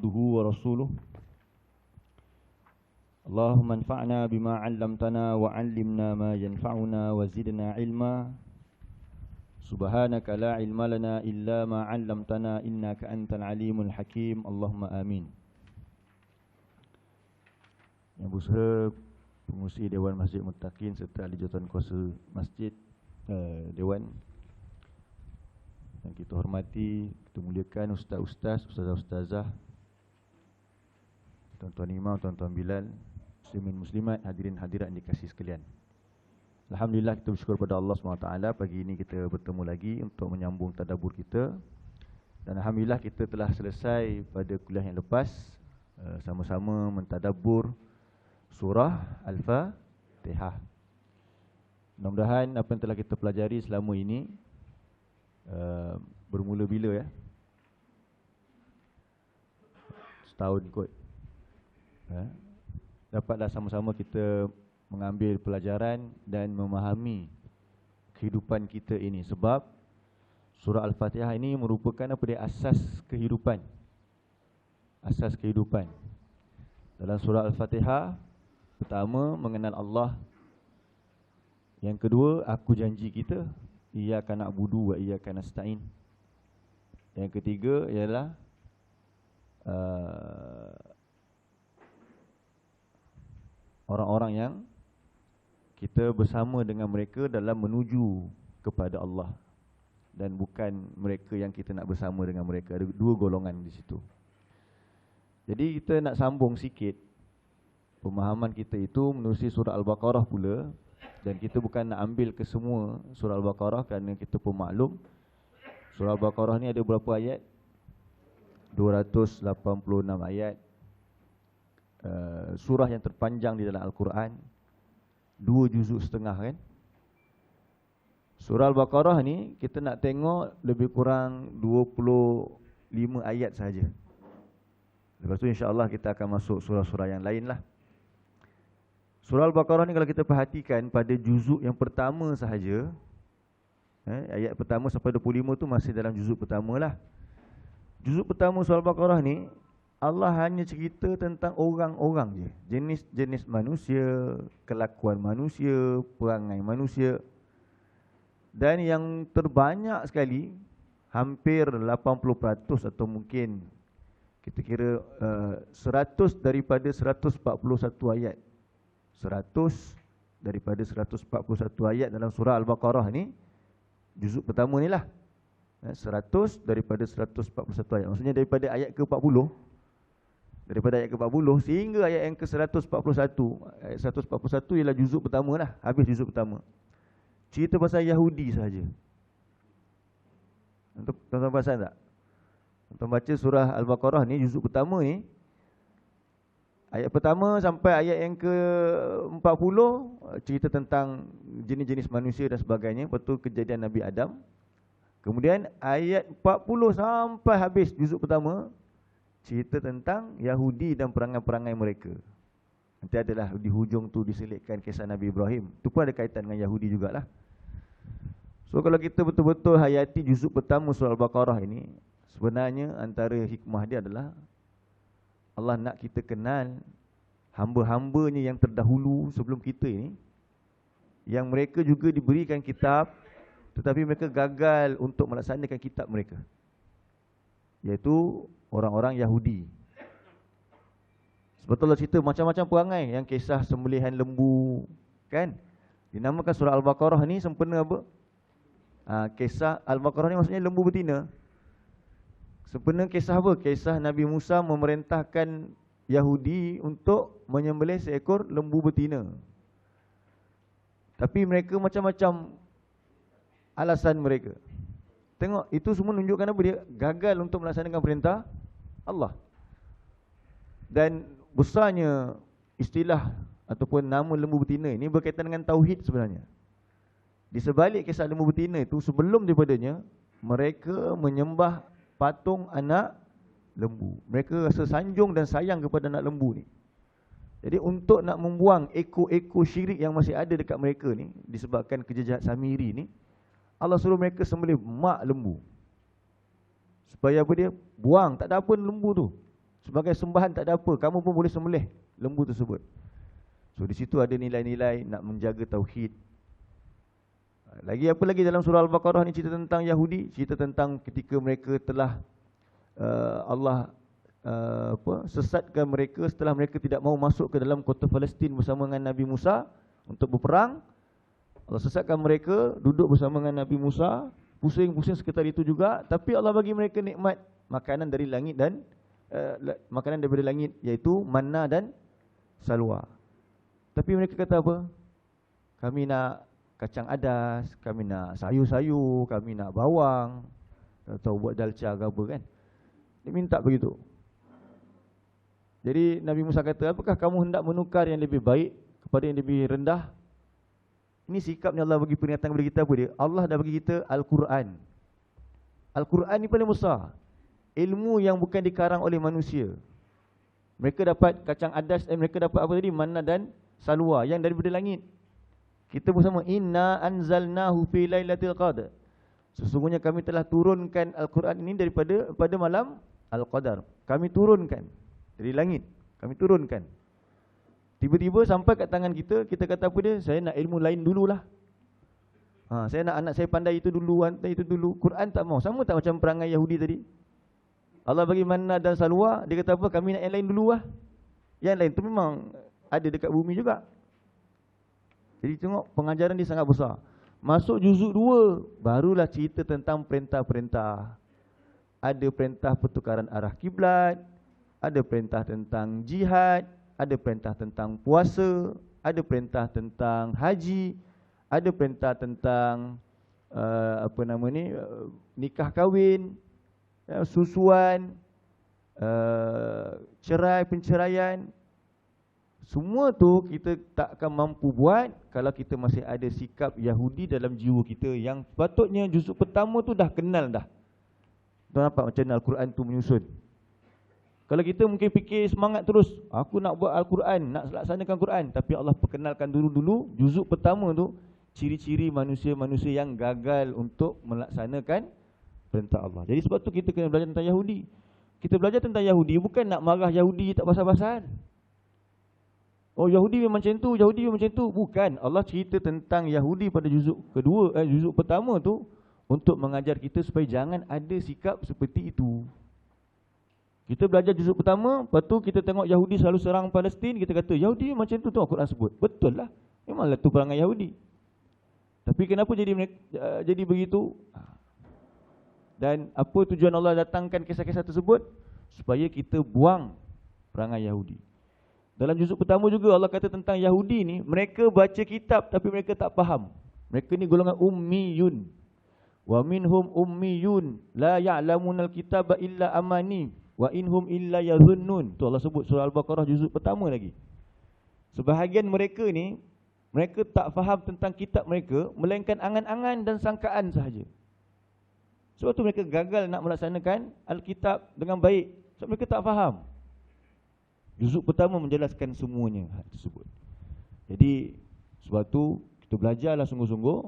عبده ورسوله اللهم انفعنا بما علمتنا وعلمنا ما ينفعنا وزدنا علما سبحانك لا علم لنا إلا ما علمتنا إنك أنت العليم الحكيم اللهم آمين. Yang berusaha pengurusi Dewan Masjid Muttaqin serta ahli jawatankuasa Masjid Dewan yang kita hormati, kita muliakan ustaz-ustaz, ustazah-ustazah, tuan-tuan imam, tuan-tuan bilal, muslimin muslimat, hadirin hadirat yang dikasihi sekalian. Alhamdulillah, kita bersyukur pada Allah SWT. Pagi ini kita bertemu lagi untuk menyambung tadabbur kita. Dan Alhamdulillah kita telah selesai pada kuliah yang lepas sama-sama mentadabbur surah Al-Fatihah. Mudah-mudahan apa yang telah kita pelajari selama ini bermula bila ya? Setahun kot. Dapatlah sama-sama kita mengambil pelajaran dan memahami kehidupan kita ini. Sebab surah Al-Fatihah ini merupakan apa dia? Asas kehidupan. Asas kehidupan. Dalam surah Al-Fatihah, pertama mengenal Allah. Yang kedua, aku janji kita, iyyaka na'budu wa iyyaka nasta'in. Yang ketiga ialah orang-orang yang kita bersama dengan mereka dalam menuju kepada Allah, dan bukan mereka yang kita nak bersama dengan mereka. Ada dua golongan di situ. Jadi kita nak sambung sikit pemahaman kita itu menerusi surah Al-Baqarah pula. Dan kita bukan nak ambil ke semua surah Al-Baqarah kerana kita pun maklum surah Al-Baqarah ni ada berapa ayat? 286 ayat. Surah yang terpanjang di dalam Al-Quran, 2 juzuk setengah kan. Surah Al-Baqarah ni kita nak tengok lebih kurang 25 ayat sahaja. Lepas tu insya-Allah kita akan masuk surah-surah yang lain lah. Surah Al-Baqarah ni kalau kita perhatikan pada juzuk yang pertama sahaja, ayat pertama sampai 25 tu masih dalam juzuk pertama lah. Juzuk pertama surah Al-Baqarah ni Allah hanya cerita tentang orang-orang je, jenis-jenis manusia, kelakuan manusia, perangai manusia. Dan yang terbanyak sekali, hampir 80% atau mungkin kita kira 100 daripada 141 ayat. 100 daripada 141 ayat dalam surah Al-Baqarah ni, juzuk pertama ni lah. 100 daripada 141 ayat. Maksudnya daripada ayat ke-40, daripada ayat ke-40 sehingga ayat yang ke-141. Ayat 141 ialah juzuk pertama lah, habis juzuk pertama. Cerita pasal Yahudi sahaja. Tuan-tuan perasan tak? Tuan baca surah Al-Baqarah ni, juzuk pertama ni, ayat pertama sampai ayat yang ke-40 cerita tentang jenis-jenis manusia dan sebagainya. Lepas tu kejadian Nabi Adam. Kemudian ayat 40 sampai habis juzuk pertama cerita tentang Yahudi dan perangai-perangai mereka. Nanti adalah di hujung tu diselitkan kisah Nabi Ibrahim. Itu pun ada kaitan dengan Yahudi jugalah. So kalau kita betul-betul hayati juzuk pertama surah Al-Baqarah ini, sebenarnya antara hikmah dia adalah Allah nak kita kenal hamba-hambanya yang terdahulu sebelum kita ini, yang mereka juga diberikan kitab tetapi mereka gagal untuk melaksanakan kitab mereka, iaitu orang-orang Yahudi. Sebetulnya cerita macam-macam perangai, yang kisah sembelihan lembu kan, dinamakan surah Al-Baqarah ni sempena apa? Kisah Al-Baqarah ni maksudnya lembu betina. Sempena kisah apa? Kisah Nabi Musa memerintahkan Yahudi untuk menyembelih seekor lembu betina. Tapi mereka macam-macam alasan mereka. Tengok, itu semua menunjukkan apa dia? Gagal untuk melaksanakan perintah Allah. Dan besarnya istilah ataupun nama lembu betina ini berkaitan dengan tauhid sebenarnya. Di sebalik kisah lembu betina itu, sebelum daripadanya, mereka menyembah patung anak lembu. Mereka rasa sanjung dan sayang kepada anak lembu ni. Jadi untuk nak membuang ekor-ekor syirik yang masih ada dekat mereka ni, disebabkan kerja jahat Samiri ni, Allah suruh mereka sembelih mak lembu. Supaya apa dia? Buang, tak ada apa lembu tu. Sebagai sembahan tak ada apa, kamu pun boleh sembelih lembu tersebut. So di situ ada nilai-nilai nak menjaga tauhid. Lagi apa lagi dalam surah Al-Baqarah ni cerita tentang Yahudi, cerita tentang ketika mereka telah Allah sesatkan mereka setelah mereka tidak mau masuk ke dalam kota Palestin bersama dengan Nabi Musa untuk berperang. Allah sesatkan mereka, duduk bersama dengan Nabi Musa, pusing-pusing sekitar itu juga, tapi Allah bagi mereka nikmat makanan dari langit dan makanan daripada langit, iaitu manna dan salwa. Tapi mereka kata apa? Kami nak kacang adas, kami nak sayur-sayur, kami nak bawang, atau buat dalca ke apa kan. Dia minta begitu. Jadi Nabi Musa kata, apakah kamu hendak menukar yang lebih baik kepada yang lebih rendah? Ini sikapnya Allah bagi peringatan kepada kita apa dia? Allah dah bagi kita Al-Quran. Al-Quran ni paling besar. Ilmu yang bukan dikarang oleh manusia. Mereka dapat kacang adas, mereka dapat apa tadi? Manna dan salwa yang daripada langit. Kita bersama, inna anzalnahu fi lailatul qadar. Sesungguhnya kami telah turunkan Al-Quran ini pada malam Al-Qadar. Kami turunkan dari langit. Kami turunkan. Tiba-tiba sampai kat tangan kita, kita kata apa dia? Saya nak ilmu lain dululah. Saya nak anak saya pandai itu dulu, pandai itu dulu. Quran tak mau. Sama tak macam perangai Yahudi tadi? Allah bagi manna dan salwa, dia kata apa? Kami nak yang lain dulu lah. Yang lain tu memang ada dekat bumi juga. Jadi tengok pengajaran dia sangat besar. Masuk juzuk 2, barulah cerita tentang perintah-perintah. Ada perintah pertukaran arah kiblat, ada perintah tentang jihad, ada perintah tentang puasa, ada perintah tentang haji, ada perintah tentang nikah kahwin, susuan, cerai, penceraian. Semua tu kita tak akan mampu buat kalau kita masih ada sikap Yahudi dalam jiwa kita, yang sepatutnya juzuk pertama tu dah kenal dah. Tuan nampak macam mana Al-Quran tu menyusun. Kalau kita mungkin fikir semangat terus, aku nak buat Al-Quran, nak laksanakan Quran, tapi Allah perkenalkan dulu juzuk pertama tu ciri-ciri manusia-manusia yang gagal untuk melaksanakan perintah Allah. Jadi sebab tu kita kena belajar tentang Yahudi. Kita belajar tentang Yahudi bukan nak marah Yahudi tak pasal-pasal. Oh, Yahudi memang macam tu, Yahudi memang macam tu. Bukan. Allah cerita tentang Yahudi pada juzuk kedua, juzuk pertama tu untuk mengajar kita supaya jangan ada sikap seperti itu. Kita belajar juzuk pertama, lepas tu kita tengok Yahudi selalu serang Palestin, kita kata Yahudi macam tu tu Al-Quran sebut. Betul lah. Memanglah tu perangai Yahudi. Tapi kenapa jadi begitu? Dan apa tujuan Allah datangkan kisah-kisah tersebut? Supaya kita buang perangai Yahudi. Dalam juzuk pertama juga Allah kata tentang Yahudi ni, mereka baca kitab tapi mereka tak faham. Mereka ni golongan ummiyun. Wa minhum ummiyun la ya'lamunal kitaba illa amani wa inhum illa yazunnun. Tu Allah sebut surah Al-Baqarah juzuk pertama lagi. Sebahagian mereka ni, mereka tak faham tentang kitab mereka, melainkan angan-angan dan sangkaan sahaja. Sebab tu mereka gagal nak melaksanakan Alkitab dengan baik. Sebab mereka tak faham. Juzuk pertama menjelaskan semuanya hal tersebut. Jadi sebab tu kita belajarlah sungguh-sungguh,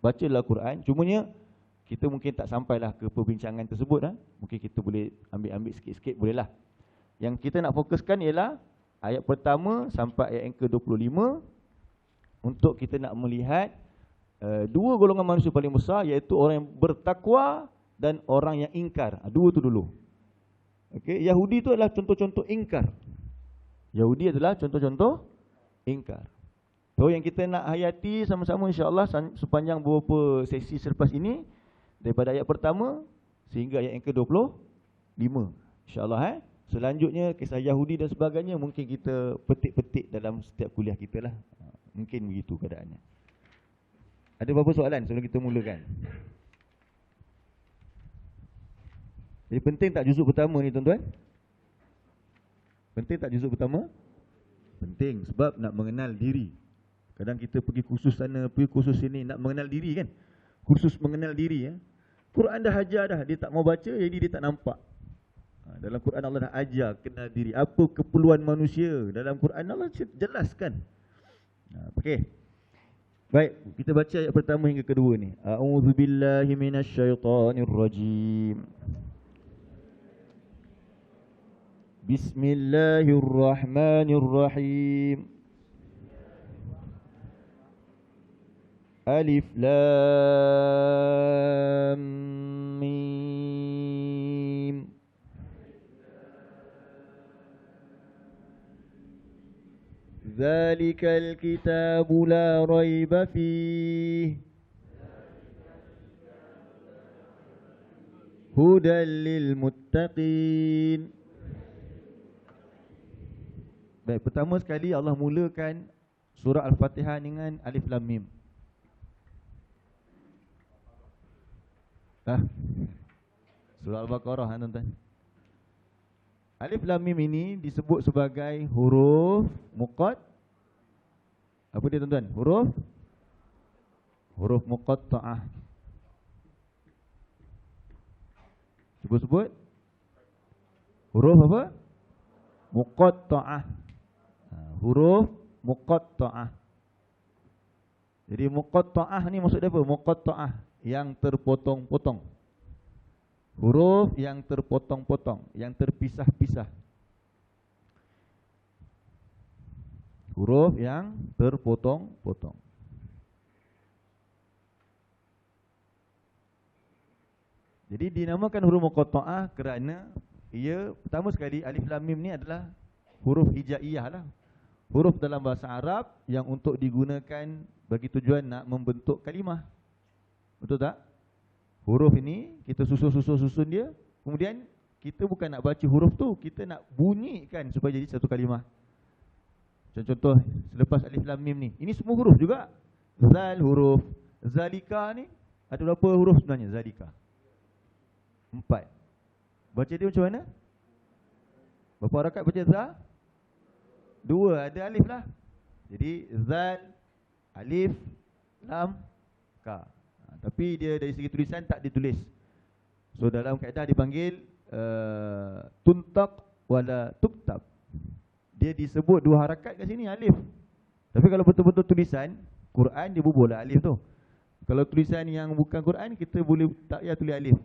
bacalah Quran. Cumanya kita mungkin tak sampailah ke perbincangan tersebut. Mungkin kita boleh ambil sikit-sikit, bolehlah. Yang kita nak fokuskan ialah ayat pertama sampai ayat yang ke-25 untuk kita nak melihat dua golongan manusia paling besar, iaitu orang yang bertakwa dan orang yang ingkar. Dua tu dulu. Okey, Yahudi tu adalah contoh-contoh ingkar. Yahudi adalah contoh-contoh ingkar. So yang kita nak hayati sama-sama insya-Allah sepanjang beberapa sesi selepas ini, daripada ayat pertama sehingga ayat yang ke-25. Insya-Allah selanjutnya kisah Yahudi dan sebagainya mungkin kita petik-petik dalam setiap kuliah kita lah. Mungkin begitu keadaannya. Ada beberapa soalan sebelum kita mulakan? Jadi penting tak juzuk pertama ni tuan-tuan? Penting tak juzuk pertama? Penting, sebab nak mengenal diri. Kadang kita pergi kursus sana, pergi kursus sini, nak mengenal diri kan? Kursus mengenal diri. Quran dah ajar dah, dia tak mau baca, jadi dia tak nampak. Dalam Quran Allah dah ajar kenal diri. Apa keperluan manusia? Dalam Quran Allah jelaskan. Okey. Baik, kita baca ayat pertama hingga kedua ni. A'udzubillahi minasyaitonirrajim. Bismillahirrahmanirrahim. Alif Lam Mim. Zalikal kitabu la raiba fihi hudan lil muttaqin. Baik, pertama sekali Allah mulakan surah Al-Fatihah dengan Alif Lam Mim. Surah Al-Baqarah tuan-tuan. Alif Lam Mim ini disebut sebagai huruf apa dia tuan-tuan? Huruf muqatta'ah. Sebut huruf apa? Muqatta'ah. Huruf muqatta'ah. Jadi muqatta'ah ni maksud dia apa? Muqatta'ah, yang terpotong-potong. Huruf yang terpotong-potong, yang terpisah-pisah. Huruf yang terpotong-potong. Jadi dinamakan huruf muqatta'ah kerana ia pertama sekali Alif Lam Mim ni adalah huruf hijaiyah lah. Huruf dalam bahasa Arab yang untuk digunakan bagi tujuan nak membentuk kalimah. Betul tak? Huruf ini kita susun dia, kemudian kita bukan nak baca huruf tu, kita nak bunyikan supaya jadi satu kalimah. Contoh selepas Alif Lam Mim ni, ini semua huruf juga. Zal huruf, zalika ni ada berapa huruf sebenarnya? Zalika 4. Baca dia macam mana? Berapa harakat baca za? 2, ada alif lah. Jadi zal, alif, lam, ka. Tapi dia dari segi tulisan tak ditulis. So dalam kaedah dipanggil tuntak wala tuktab. Dia disebut 2 harakat kat sini alif. Tapi kalau betul-betul tulisan Quran, dia boleh alif tu. Kalau tulisan yang bukan Quran, kita boleh tak payah tulis alif.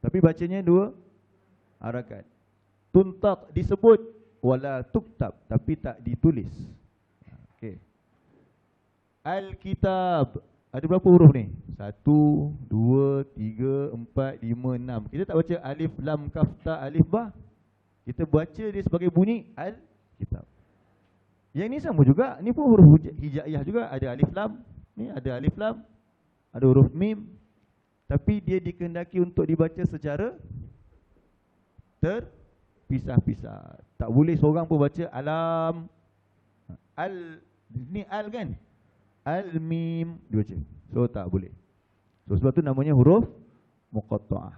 Tapi bacanya 2 harakat. Tuntak disebut wala tuktab, tapi tak ditulis. Okey. Al-kitab ada berapa huruf ni? 1, 2, 3, 4, 5, 6. Kita tak baca alif lam kaf ta alif ba. Kita baca dia sebagai bunyi al-kitab. Yang ni sama juga, ni pun huruf hijaiyah juga. Ada alif lam, ni ada alif lam, ada huruf mim. Tapi dia dikehendaki untuk dibaca secara terpisah-pisah. Tak boleh seorang pun baca alam ni al kan? Al mim dibaca. So tak boleh. So sebab tu namanya huruf muqatta'ah.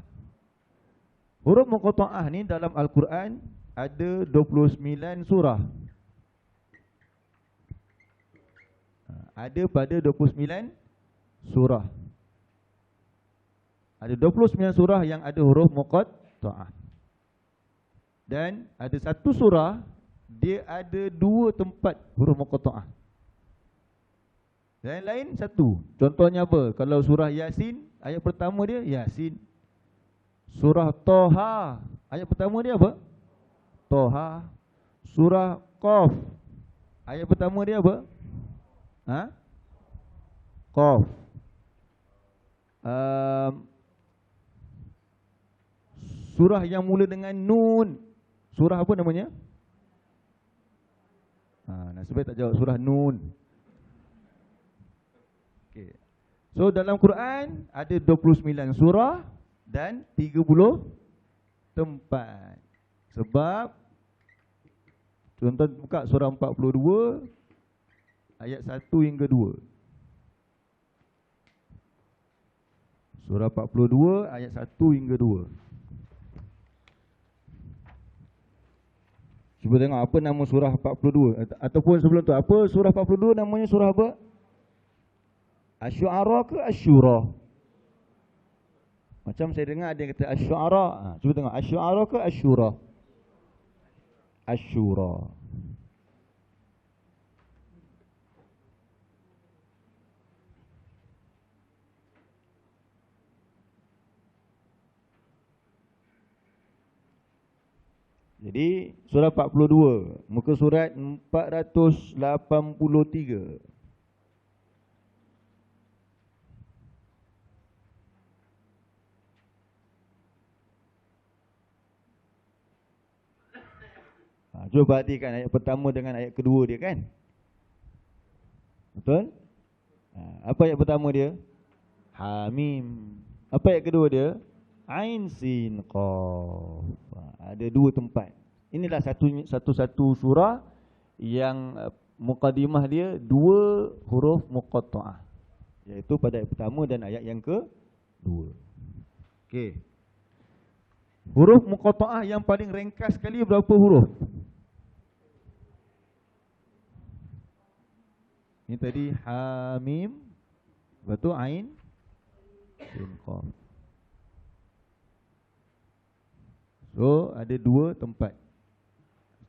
Huruf muqatta'ah ni dalam Al-Quran ada 29 surah. Ada pada 29 surah. Ada 29 surah yang ada huruf muqatta'ah. Dan ada satu surah dia ada 2 tempat huruf muqatta'ah. Dan lain satu. Contohnya apa? Kalau surah Yasin, ayat pertama dia Yasin. Surah Toha, ayat pertama dia apa? Toha. Surah Qaf, ayat pertama dia apa? Qaf. Surah yang mula dengan Nun, surah apa namanya? Nasib baik tak jawab surah Nun. Okay. So dalam Quran ada 29 surah dan 30 tempat. Sebab contoh buka surah 42 ayat 1 hingga 2. Surah 42 ayat 1 hingga 2. Cuba tengok apa nama surah 42. Ataupun sebelum tu, apa surah 42 namanya surah apa? Asy-Syu'ara ke Asy-Syura? Macam saya dengar ada yang kata Asy-Syu'ara. Cuba tengok Asy-Syu'ara ke Asy-Syura? Asy-Syura. Jadi surah 42, muka surat 483. Cuba perhatikan ayat pertama dengan ayat kedua dia kan. Betul? Apa ayat pertama dia? Hamim. Apa ayat kedua dia? Ain sin qaf. Ada dua tempat. Inilah satu surah yang mukadimah dia dua huruf muqatta'ah, iaitu pada ayat pertama dan ayat yang kedua. Okey. Huruf muqatta'ah yang paling ringkas sekali berapa huruf? Ini tadi hamim, lepas tu ain sin qaf. So ada dua tempat.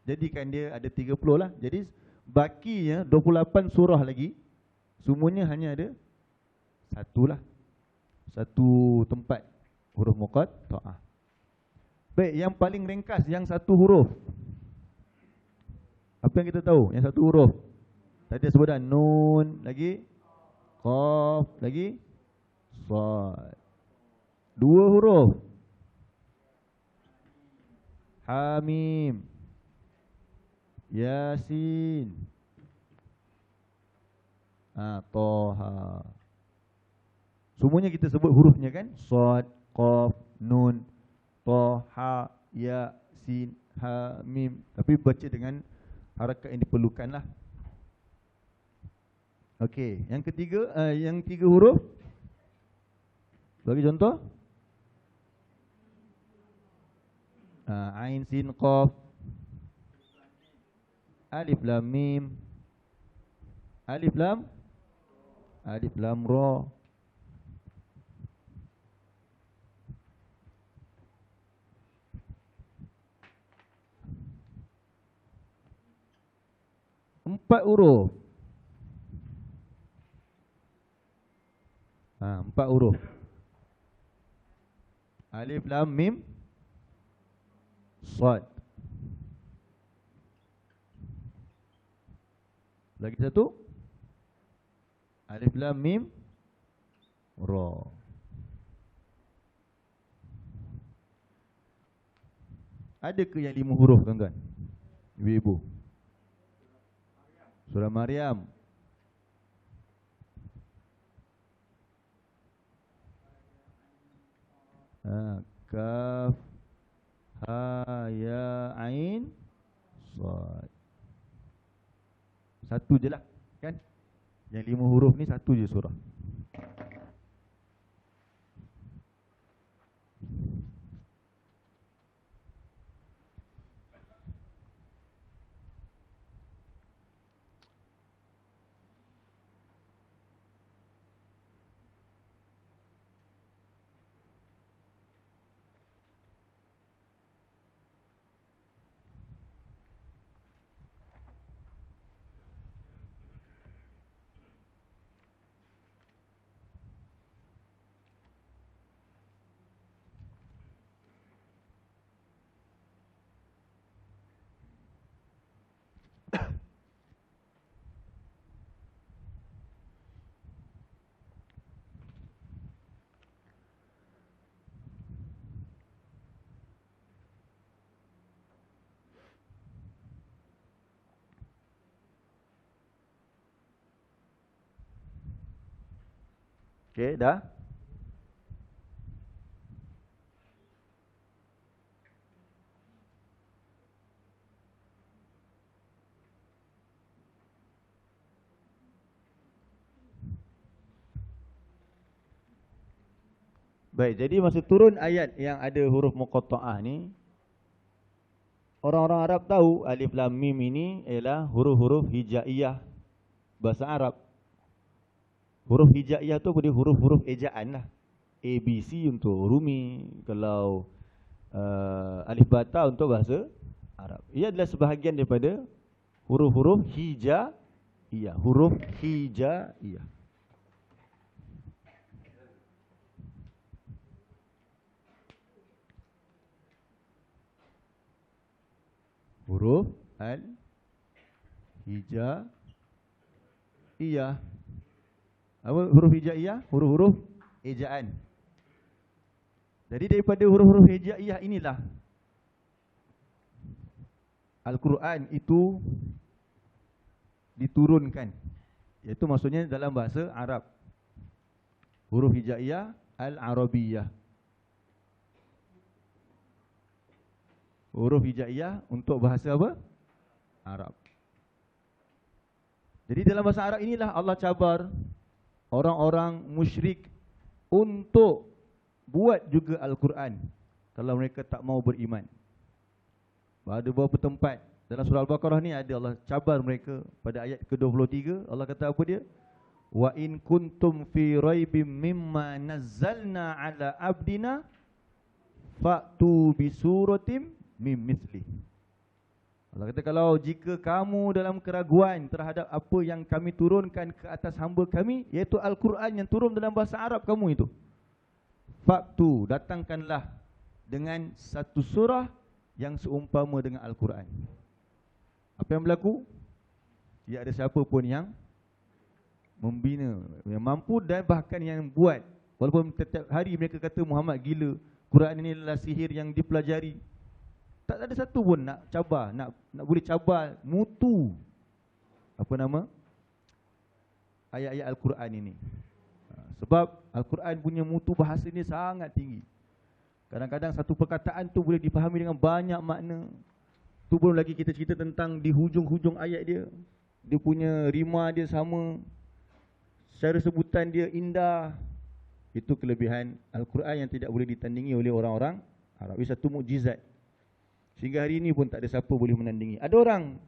Jadikan dia ada 30 lah. Jadi bakinya 28 surah lagi, semuanya hanya ada satu lah, satu tempat huruf muqatta'ah. Baik, yang paling ringkas yang satu huruf, apa yang kita tahu? Yang satu huruf tadi sebut dah, nun, lagi qaf, lagi sad. Dua huruf, hamim, yasin, toha. Semuanya kita sebut hurufnya kan? Sad, qaf, nun, toha, yasin, hamim. Tapi baca dengan harakat yang diperlukan lah. Okey, yang ketiga, yang tiga huruf. Bagi contoh. Ain sin qaf, alif lam mim, alif lam ra. Empat huruf. Empat huruf. Alif lam mim sad. Lagi satu, alif lam mim ra. Ada ke yang 5 huruf tuan-tuan? Ibu-ibu. Surah Maryam. Kaf, ha, ya, ain, sad. Satu je lah kan? Yang 5 huruf ni satu je surah. Okey, dah? Baik, jadi masa turun ayat yang ada huruf muqatta'ah ni, orang-orang Arab tahu alif lam mim ini ialah huruf-huruf hijaiyah bahasa Arab. Huruf hijaiyah tu boleh huruf-huruf ejaan lah. A, B, C untuk Rumi. Kalau alif bata untuk bahasa Arab. Ia adalah sebahagian daripada huruf-huruf hijaiyah. Huruf hijaiyah. huruf al-hijaiyah. Apa huruf hijaiyah? Huruf-huruf ejaan. Jadi daripada huruf-huruf hijaiyah inilah Al-Quran itu diturunkan. Iaitu maksudnya dalam bahasa Arab. Huruf hijaiyah al-Arabiyah. Huruf hijaiyah untuk bahasa apa? Arab. Jadi dalam bahasa Arab inilah Allah cabar orang-orang musyrik untuk buat juga Al-Quran kalau mereka tak mau beriman. Ada beberapa tempat dalam surah Al-Baqarah ni ada Allah cabar mereka pada ayat ke-23. Allah kata apa dia? Wa in kuntum fi raibim mimma nazzalna ala abdina fa'tu bi suratim mim mithli. Allah kata kalau jika kamu dalam keraguan terhadap apa yang kami turunkan ke atas hamba kami, iaitu Al-Quran yang turun dalam bahasa Arab kamu itu, fa'tu, datangkanlah dengan satu surah yang seumpama dengan Al-Quran. Apa yang berlaku? Tidak ada siapa pun yang membina, yang mampu dan bahkan yang buat. Walaupun setiap hari mereka kata Muhammad gila, Quran ini adalah sihir yang dipelajari, tak ada satu pun nak cabar, nak boleh cabar mutu apa nama ayat-ayat Al-Quran ini. Sebab Al-Quran punya mutu bahasa ni sangat tinggi. Kadang-kadang satu perkataan tu boleh dipahami dengan banyak makna. Tu belum lagi kita cerita tentang di hujung-hujung ayat dia, dia punya rima dia sama, secara sebutan dia indah. Itu kelebihan Al-Quran yang tidak boleh ditandingi oleh orang-orang Arab. Itu satu mukjizat. Sehingga hari ini pun tak ada siapa boleh menandingi. Ada orang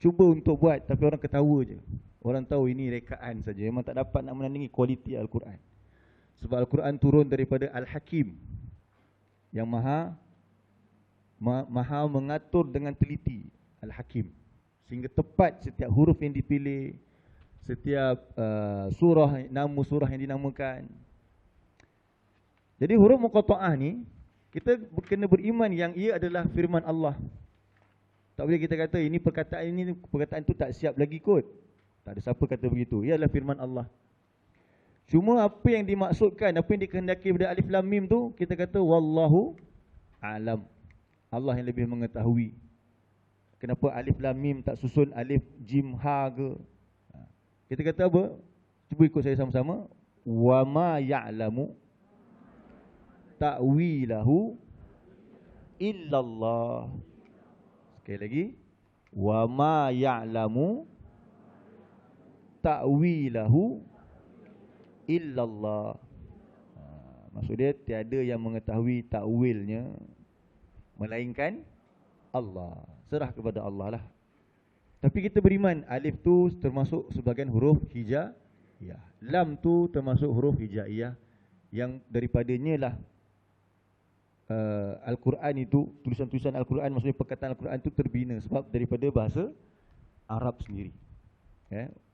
cuba untuk buat tapi orang ketawa je. Orang tahu ini rekaan saja. Memang tak dapat nak menandingi kualiti Al-Quran. Sebab Al-Quran turun daripada Al-Hakim, yang maha mengatur dengan teliti. Al-Hakim. Sehingga tepat setiap huruf yang dipilih, setiap surah, nama surah yang dinamakan. Jadi huruf muqatta'ah ni kita kena beriman yang ia adalah firman Allah. Tak boleh kita kata ini perkataan tu tak siap lagi kot. Tak ada siapa kata begitu. Ia adalah firman Allah. Cuma apa yang dimaksudkan, apa yang dikehendaki pada alif lam mim tu, kita kata wallahu alam. Allah yang lebih mengetahui. Kenapa alif lam mim tak susun alif jim ha ke? Kita kata apa? Cuba ikut saya sama-sama. Wa ma ya'lamu ta'wilahu illallah. Sekali lagi. Wa ma ya'lamu ta'wilahu illallah. Maksud dia tiada yang mengetahui takwilnya melainkan Allah. Serah kepada Allah lah. Tapi kita beriman alif tu termasuk sebahagian huruf hijaiyah. Lam tu termasuk huruf hijaiyah yang daripadanya lah Al-Quran itu, tulisan-tulisan Al-Quran, maksudnya perkataan Al-Quran itu terbina sebab daripada bahasa Arab sendiri.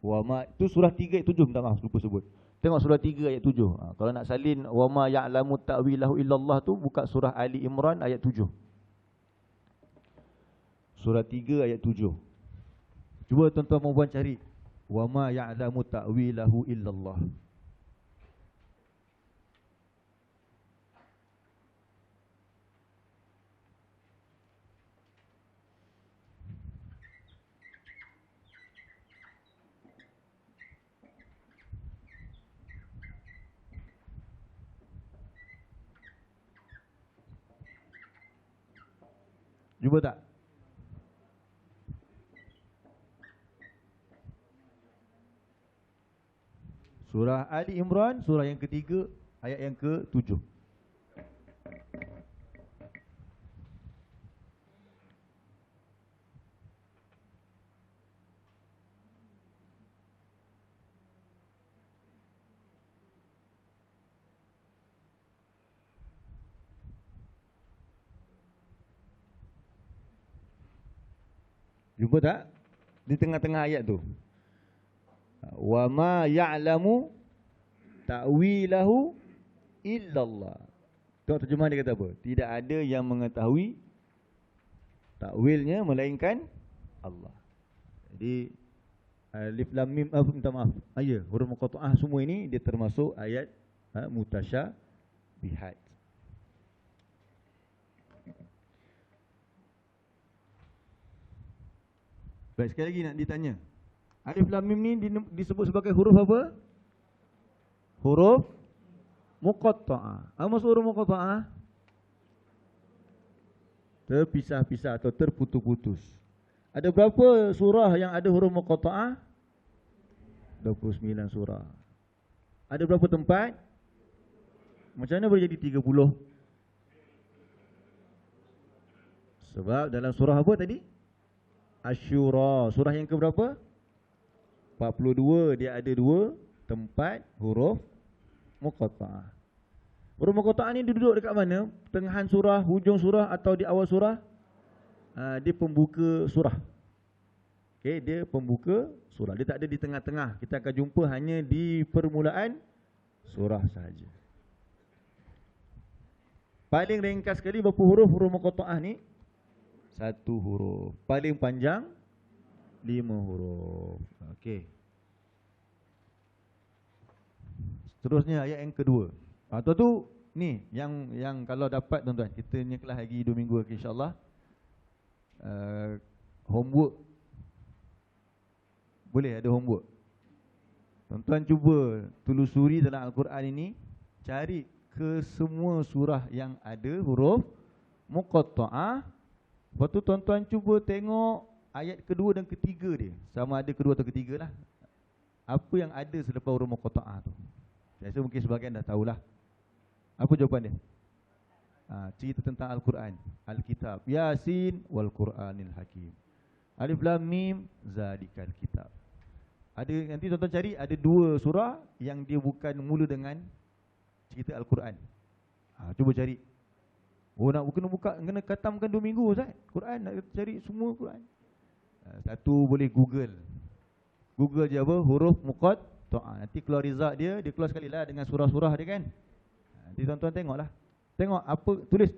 Wa ma itu surah 3 ayat 7, minta maaf lupa sebut. Tengok surah 3 ayat 7. Kalau nak salin wa ma ya'lamu ta'wilahu illallah tu buka surah Ali Imran ayat 7. Surah 3 ayat 7. Cuba tuan-tuan dan puan cari wa ma ya'lamu ta'wilahu illallah. Jumpa tak? Surah Ali Imran, surah yang ketiga, ayat yang ke-7. Jumpa tak? Di tengah-tengah ayat tu. Wa ma ya'lamu ta'wilahu illallah. Tengok terjemahan dia kata apa? Tidak ada yang mengetahui takwilnya melainkan Allah. Jadi alif lam mim, minta maaf. Ya, huruf muqatta'ah semua ini dia termasuk ayat mutasyabihat. Baik, sekali lagi nak ditanya. Alif lam mim ni disebut sebagai huruf apa? Huruf muqatta'ah. Apa maksud huruf muqatta'ah? Terpisah-pisah atau terputus-putus. Ada berapa surah yang ada huruf muqatta'ah? 29 surah. Ada berapa tempat? Macam mana boleh jadi 30? Sebab dalam surah apa tadi? Asy-Syura. Surah yang ke berapa? 42. Dia ada 2 tempat huruf muqatta'ah. Huruf muqatta'ah ni duduk dekat mana? Tengahan surah, hujung surah atau di awal surah? Dia pembuka surah. Okey, dia pembuka surah. Dia tak ada di tengah-tengah. Kita akan jumpa hanya di permulaan surah sahaja. Paling ringkas sekali berapa huruf huruf muqatta'ah ni? 1 huruf. Paling panjang 5 huruf. Okey. Seterusnya ayat yang kedua. Tuan tu ni yang kalau dapat tuan-tuan, kita ni kelas lagi 2 minggu lagi insya-Allah. Homework. Boleh ada homework. Tuan-tuan cuba telusuri dalam Al-Quran ini, cari ke semua surah yang ada huruf muqatta'ah. Lepas tu tuan-tuan cuba tengok ayat kedua dan ketiga dia. Sama ada kedua atau ketiga lah. Apa yang ada selepas huruf muqatta'ah tu. Saya rasa mungkin sebahagian dah tahulah. Apa jawapan dia? Cerita tentang Al-Quran. Al-Kitab. Yasin wal Quranil Hakim. Alif lam mim zalikal kitab. Ada, nanti tuan-tuan cari, ada 2 surah yang dia bukan mula dengan cerita Al-Quran. Cuba cari. Nak kena khatamkan 2 minggu Ustaz Quran, nak cari semua Quran. Satu boleh Google je apa? Huruf muqatta'ah. Nanti keluar result dia keluar sekali lah dengan surah-surah dia kan. Nanti tuan-tuan tengoklah. Tengok apa tulis